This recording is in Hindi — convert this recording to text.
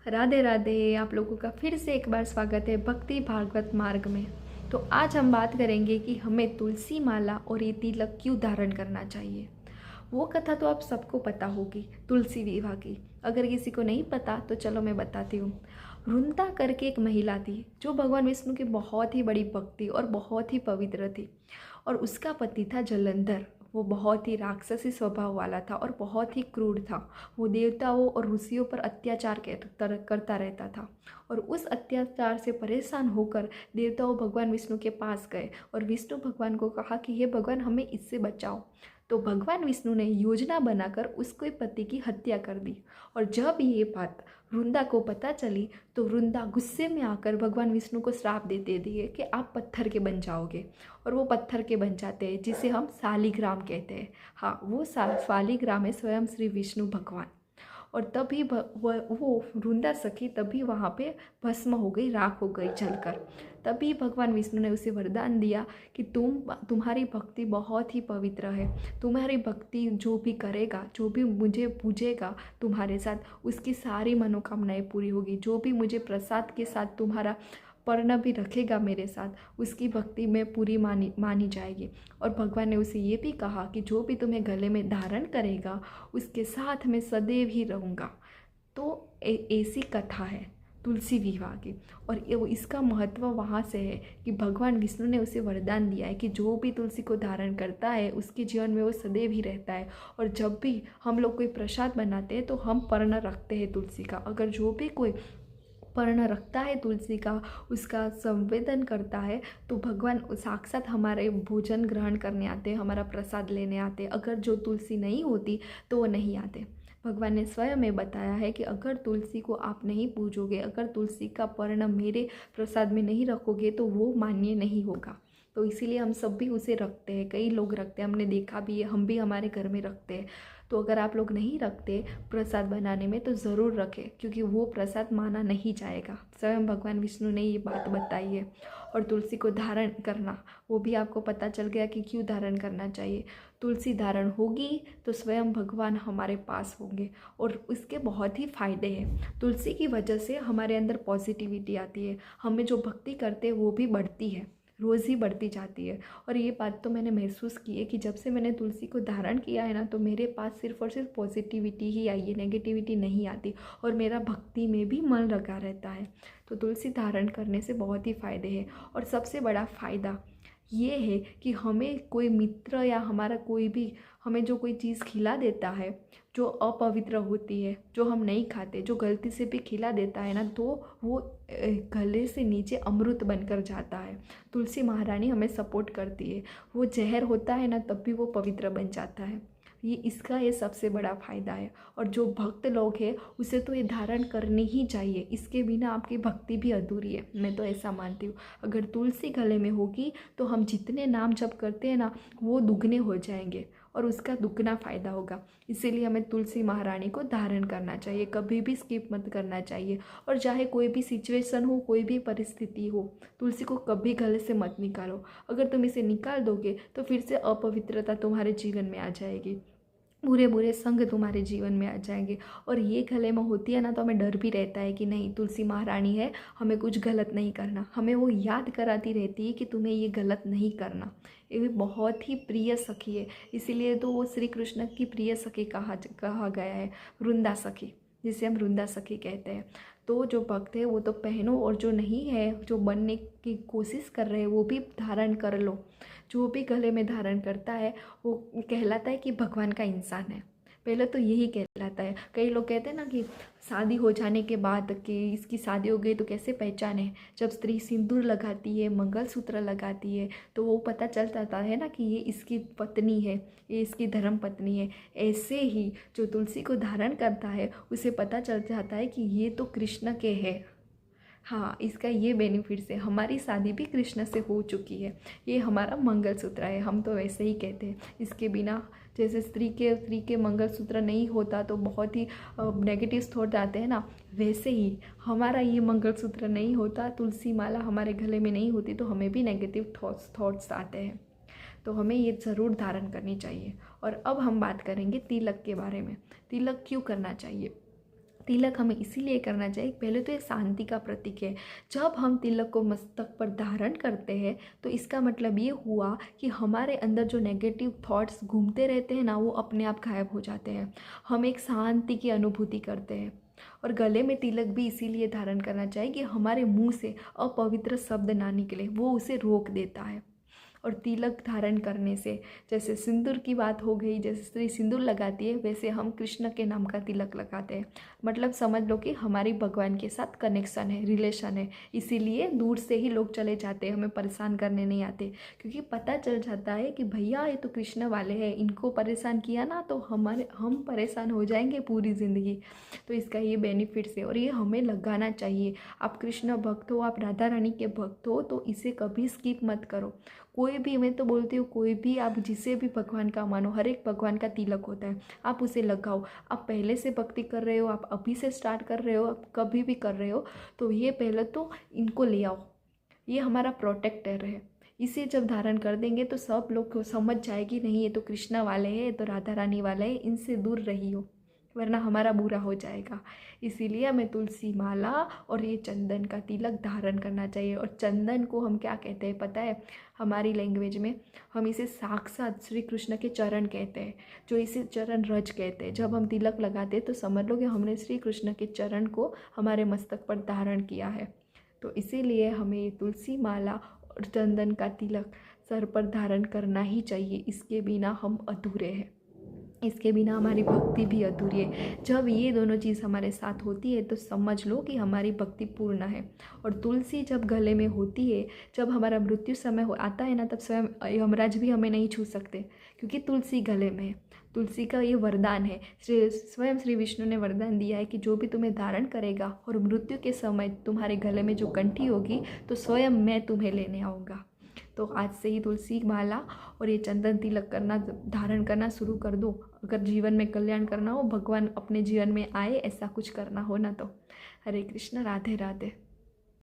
राधे राधे। आप लोगों का फिर से एक बार स्वागत है भक्ति भागवत मार्ग में। तो आज हम बात करेंगे कि हमें तुलसी माला और ये तिलक क्यों धारण करना चाहिए। वो कथा तो आप सबको पता होगी, तुलसी विवाह की। अगर किसी को नहीं पता तो चलो मैं बताती हूँ। वृंदा करके एक महिला थी जो भगवान विष्णु की बहुत ही बड़ी भक्ति और बहुत ही पवित्र थी। और उसका पति था जलंधर। वो बहुत ही राक्षसी स्वभाव वाला था और बहुत ही क्रूर था। वो देवताओं और ऋषियों पर अत्याचार करता रहता था। और उस अत्याचार से परेशान होकर देवताओं भगवान विष्णु के पास गए और विष्णु भगवान को कहा कि हे भगवान, हमें इससे बचाओ। तो भगवान विष्णु ने योजना बनाकर उसके पति की हत्या कर दी। और जब ये बात वृंदा को पता चली तो वृंदा गुस्से में आकर भगवान विष्णु को श्राप देते दिए कि आप पत्थर के बन जाओगे। और वो पत्थर के बन जाते हैं, जिसे हम शालिग्राम कहते हैं। हाँ, वो शालिग्राम है स्वयं श्री विष्णु भगवान। और तभी वो वृंदा सखी तभी वहाँ पे भस्म हो गई, राख हो गई जलकर। तभी भगवान विष्णु ने उसे वरदान दिया कि तुम्हारी भक्ति बहुत ही पवित्र है। तुम्हारी भक्ति जो भी करेगा, जो भी मुझे पूजेगा तुम्हारे साथ, उसकी सारी मनोकामनाएं पूरी होगी। जो भी मुझे प्रसाद के साथ तुम्हारा पर्ण भी रखेगा मेरे साथ, उसकी भक्ति में पूरी मानी जाएगी। और भगवान ने उसे ये भी कहा कि जो भी तुम्हें गले में धारण करेगा उसके साथ मैं सदैव ही रहूँगा। तो ऐसी कथा है तुलसी विवाह की। और इसका महत्व वहाँ से है कि भगवान विष्णु ने उसे वरदान दिया है कि जो भी तुलसी को धारण करता है उसके जीवन में वो सदैव ही रहता है। और जब भी हम लोग कोई प्रसाद बनाते हैं तो हम पर्ण रखते हैं तुलसी का। अगर जो भी कोई पर्ण रखता है तुलसी का, उसका संवेदन करता है, तो भगवान साक्षात हमारे भोजन ग्रहण करने आते हैं, हमारा प्रसाद लेने आते हैं। अगर जो तुलसी नहीं होती तो वो नहीं आते। भगवान ने स्वयं में बताया है कि अगर तुलसी को आप नहीं पूजोगे, अगर तुलसी का पर्ण मेरे प्रसाद में नहीं रखोगे तो वो मान्य नहीं होगा। तो इसीलिए हम सब भी उसे रखते हैं, कई लोग रखते हैं, हमने देखा भी है, हम भी हमारे घर में रखते हैं। तो अगर आप लोग नहीं रखते प्रसाद बनाने में तो ज़रूर रखें, क्योंकि वो प्रसाद माना नहीं जाएगा। स्वयं भगवान विष्णु ने ये बात बताई है। और तुलसी को धारण करना, वो भी आपको पता चल गया कि क्यों धारण करना चाहिए। तुलसी धारण होगी तो स्वयं भगवान हमारे पास होंगे और उसके बहुत ही फायदे हैं। तुलसी की वजह से हमारे अंदर पॉजिटिविटी आती है, हमें जो भक्ति करते हैं वो भी बढ़ती है, रोज़ ही बढ़ती जाती है। और ये बात तो मैंने महसूस की है कि जब से मैंने तुलसी को धारण किया है ना, तो मेरे पास सिर्फ और सिर्फ पॉजिटिविटी ही आई है, नेगेटिविटी नहीं आती। और मेरा भक्ति में भी मन लगा रहता है। तो तुलसी धारण करने से बहुत ही फ़ायदे हैं। और सबसे बड़ा फ़ायदा ये है कि हमें कोई मित्र या हमारा कोई भी हमें जो कोई चीज़ खिला देता है जो अपवित्र होती है, जो हम नहीं खाते, जो गलती से भी खिला देता है ना, तो वो गले से नीचे अमृत बनकर जाता है। तुलसी महारानी हमें सपोर्ट करती है। वो जहर होता है ना, तब भी वो पवित्र बन जाता है। ये सबसे बड़ा फ़ायदा है। और जो भक्त लोग हैं उसे तो ये धारण करनी ही चाहिए, इसके बिना आपकी भक्ति भी अधूरी है, मैं तो ऐसा मानती हूँ। अगर तुलसी गले में होगी तो हम जितने नाम जप करते हैं ना, वो दुगने हो जाएंगे और उसका दुगना फ़ायदा होगा। इसीलिए हमें तुलसी महारानी को धारण करना चाहिए, कभी भी स्किप मत करना चाहिए। और चाहे कोई भी सिचुएशन हो, कोई भी परिस्थिति हो, तुलसी को कभी गले से मत निकालो। अगर तुम इसे निकाल दोगे तो फिर से अपवित्रता तुम्हारे जीवन में आ जाएगी, बुरे बुरे संग तुम्हारे जीवन में आ जाएंगे। और ये गले में होती है ना, तो हमें डर भी रहता है कि नहीं, तुलसी महारानी है, हमें कुछ गलत नहीं करना। हमें वो याद कराती रहती है कि तुम्हें ये गलत नहीं करना। ये बहुत ही प्रिय सखी है, इसीलिए तो वो श्री कृष्ण की प्रिय सखी कहा गया है, वृंदा सखी, जिसे हम वृंदा सखी कहते हैं। तो जो भक्त है वो तो पहनो, और जो नहीं है, जो बनने की कोशिश कर रहे हैं, वो भी धारण कर लो। जो भी गले में धारण करता है वो कहलाता है कि भगवान का इंसान है। पहले तो यही कहलाता है। कई लोग कहते हैं ना कि शादी हो जाने के बाद कि इसकी शादी हो गई तो कैसे पहचाने। जब स्त्री सिंदूर लगाती है, मंगलसूत्र लगाती है, तो वो पता चल जाता है ना कि ये इसकी पत्नी है, ये इसकी धर्म पत्नी है। ऐसे ही जो तुलसी को धारण करता है उसे पता चल जाता है कि ये तो कृष्ण के है। हाँ, इसका ये बेनिफिट्स है, हमारी शादी भी कृष्ण से हो चुकी है, ये हमारा मंगलसूत्र है, हम तो वैसे ही कहते हैं। इसके बिना जैसे स्त्री के मंगलसूत्र नहीं होता तो बहुत ही नेगेटिव थॉट आते हैं ना, वैसे ही हमारा ये मंगलसूत्र नहीं होता, तुलसी माला हमारे गले में नहीं होती, तो हमें भी नेगेटिव थॉट्स आते हैं। तो हमें ये ज़रूर धारण करनी चाहिए। और अब हम बात करेंगे तिलक के बारे में। तिलक क्यों करना चाहिए। तिलक हमें इसीलिए करना चाहिए, पहले तो ये शांति का प्रतीक है। जब हम तिलक को मस्तक पर धारण करते हैं तो इसका मतलब ये हुआ कि हमारे अंदर जो नेगेटिव थॉट्स घूमते रहते हैं ना, वो अपने आप गायब हो जाते हैं। हम एक शांति की अनुभूति करते हैं। और गले में तिलक भी इसीलिए धारण करना चाहिए कि हमारे मुंह से अपवित्र शब्द ना निकले, वो उसे रोक देता है। और तिलक धारण करने से, जैसे सिंदूर की बात हो गई, जैसे स्त्री सिंदूर लगाती है, वैसे हम कृष्ण के नाम का तिलक लगाते हैं। मतलब समझ लो कि हमारी भगवान के साथ कनेक्शन है, रिलेशन है। इसीलिए दूर से ही लोग चले जाते हैं, हमें परेशान करने नहीं आते, क्योंकि पता चल जाता है कि भैया ये तो कृष्ण वाले हैं, इनको परेशान किया ना तो हम परेशान हो जाएंगे पूरी ज़िंदगी। तो इसका ये बेनिफिट्स है और ये हमें लगाना चाहिए। आप कृष्ण भक्त हो, आप राधा रानी के भक्त हो, तो इसे कभी स्किप मत करो। कोई भी, मैं तो बोलती हूँ, कोई भी आप जिसे भी भगवान का मानो, हर एक भगवान का तिलक होता है, आप उसे लगाओ। आप पहले से भक्ति कर रहे हो, आप अभी से स्टार्ट कर रहे हो, आप कभी भी कर रहे हो, तो ये पहले तो इनको ले आओ। ये हमारा प्रोटेक्टर है। इसे जब धारण कर देंगे तो सब लोग को समझ जाएगी, नहीं ये तो कृष्णा वाले हैं, ये तो राधा रानी वाले हैं, इनसे दूर रही हो वरना हमारा बुरा हो जाएगा। इसीलिए हमें तुलसी माला और ये चंदन का तिलक धारण करना चाहिए। और चंदन को हम क्या कहते हैं पता है? हमारी लैंग्वेज में हम इसे साक्षात श्री कृष्ण के चरण कहते हैं, जो इसे चरण रज कहते हैं। जब हम तिलक लगाते हैं तो समझ लो कि हमने श्री कृष्ण के चरण को हमारे मस्तक पर धारण किया है। तो इसीलिए हमें ये तुलसी माला और चंदन का तिलक सर पर धारण करना ही चाहिए। इसके बिना हम अधूरे हैं, इसके बिना हमारी भक्ति भी अधूरी है। जब ये दोनों चीज़ हमारे साथ होती है तो समझ लो कि हमारी भक्ति पूर्ण है। और तुलसी जब गले में होती है, जब हमारा मृत्यु समय आता है ना, तब स्वयं यमराज भी हमें नहीं छू सकते, क्योंकि तुलसी गले में है। तुलसी का ये वरदान है, स्वयं श्री विष्णु ने वरदान दिया है कि जो भी तुम्हें धारण करेगा और मृत्यु के समय तुम्हारे गले में जो कंठी होगी, तो स्वयं मैं तुम्हें लेने आऊँगा। तो आज से ही तुलसी माला और ये चंदन तिलक करना, धारण करना शुरू कर दो। अगर जीवन में कल्याण करना हो, भगवान अपने जीवन में आए, ऐसा कुछ करना हो ना, तो हरे कृष्ण, राधे राधे।